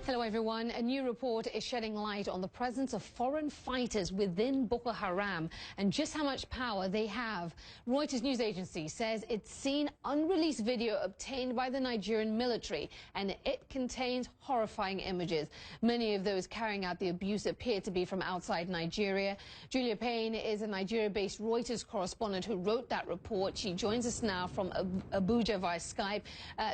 Hello everyone. A new report is shedding light on the presence of foreign fighters within Boko Haram and just how much power they have. Reuters news agency says it's seen unreleased video obtained by the Nigerian military and it contains horrifying images. Many of those carrying out the abuse appear to be from outside Nigeria. Julia Payne is a Nigeria-based Reuters correspondent who wrote that report. She joins us now from Abuja via Skype.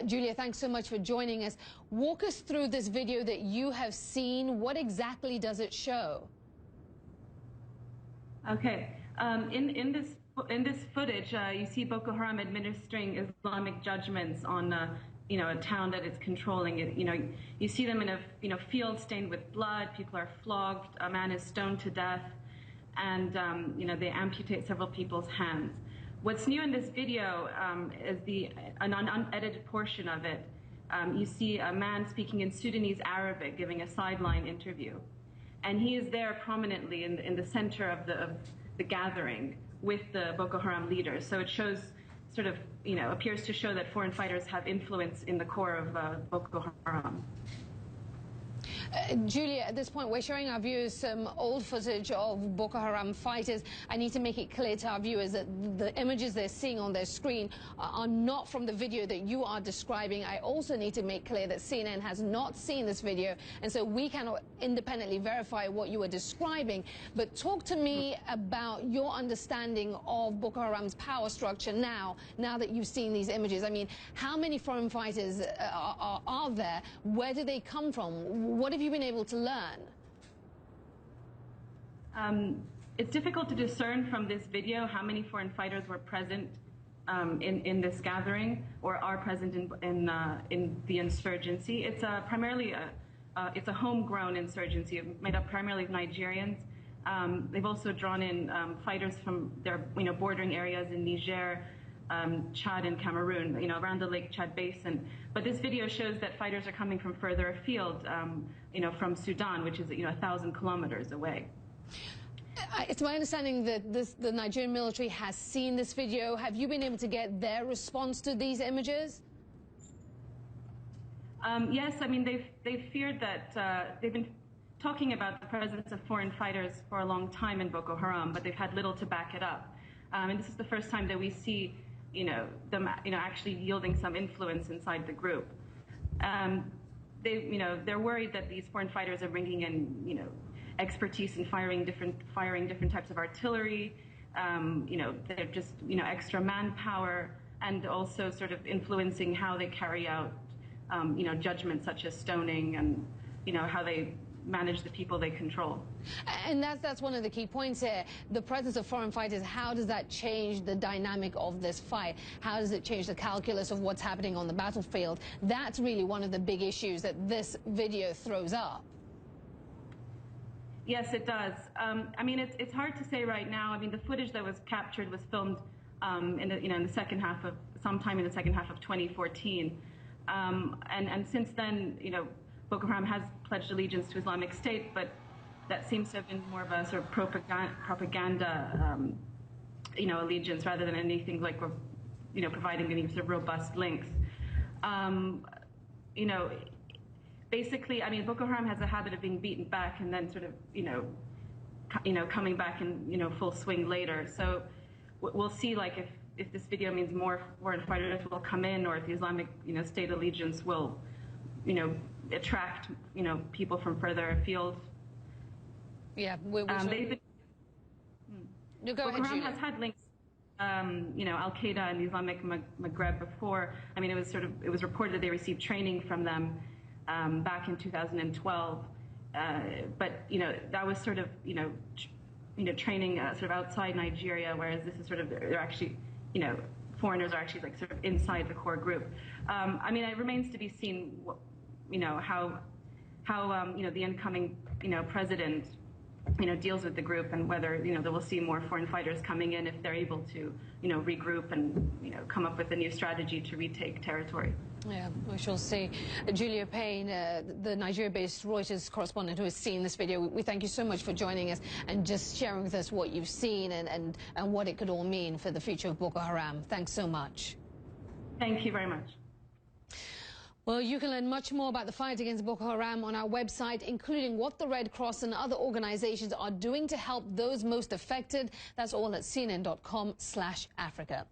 Julia, thanks so much for joining us. Walk us through this video that you have seen. What exactly does it show? Okay. In this footage, you see Boko Haram administering Islamic judgments on a town that it's controlling. You see them in a field stained with blood. People are flogged. A man is stoned to death, and they amputate several people's hands. What's new in this video is an unedited portion of it. You see a man speaking in Sudanese Arabic giving a sideline interview. And he is there prominently in the center of the gathering with the Boko Haram leaders. So it shows, appears to show that foreign fighters have influence in the core of Boko Haram. Julia, at this point, we're showing our viewers some old footage of Boko Haram fighters. I need to make it clear to our viewers that the images they're seeing on their screen are not from the video that you are describing. I also need to make clear that CNN has not seen this video, and so we cannot independently verify what you are describing. But talk to me about your understanding of Boko Haram's power structure now that you've seen these images. I mean, how many foreign fighters are there? Where do they come from? What have you been able to learn? It's difficult to discern from this video how many foreign fighters were present in this gathering or are present in the insurgency. It's primarily it's a homegrown insurgency made up primarily of Nigerians. They've also drawn in fighters from their bordering areas in Niger, Chad and Cameroon, around the Lake Chad Basin. But this video shows that fighters are coming from further afield, from Sudan, which is 1,000 kilometers away. It's my understanding that the Nigerian military has seen this video. Have you been able to get their response to these images? Yes, I mean, they've feared that they've been talking about the presence of foreign fighters for a long time in Boko Haram, but they've had little to back it up. And this is the first time that we see them actually yielding some influence inside the group. They're worried that these foreign fighters are bringing in expertise in firing different types of artillery. They're just extra manpower, and also sort of influencing how they carry out judgments such as stoning, and how they manage the people they control. And that's one of the key points here. The presence of foreign fighters, how does that change the dynamic of this fight? How does it change the calculus of what's happening on the battlefield? That's really one of the big issues that this video throws up. Yes, it does. I mean, it's hard to say right now. I mean, the footage that was captured was filmed sometime in the second half of 2014, and since then, Boko Haram has pledged allegiance to Islamic State, but that seems to have been more of a sort of propaganda, allegiance rather than anything like, providing any sort of robust links. Basically, I mean, Boko Haram has a habit of being beaten back and then sort of, coming back in, full swing later. So we'll see, like, if this video means more foreign fighters will come in, or if the Islamic, State allegiance will, attract, people from further afield. Yeah, Boko Haram has had links, Al-Qaeda and the Islamic Maghreb before. I mean, it was reported that they received training from them back in 2012, but that was sort of training sort of outside Nigeria, whereas this is sort of they're actually foreigners are actually like sort of inside the core group. I mean, it remains to be seen how the incoming president deals with the group, and whether they will see more foreign fighters coming in if they're able to regroup and come up with a new strategy to retake territory. Yeah, we shall see. Julia Payne, the Nigeria-based Reuters correspondent who has seen this video, we thank you so much for joining us and just sharing with us what you've seen and what it could all mean for the future of Boko Haram. Thanks so much. Thank you very much. Well, you can learn much more about the fight against Boko Haram on our website, including what the Red Cross and other organizations are doing to help those most affected. That's all at cnn.com/Africa.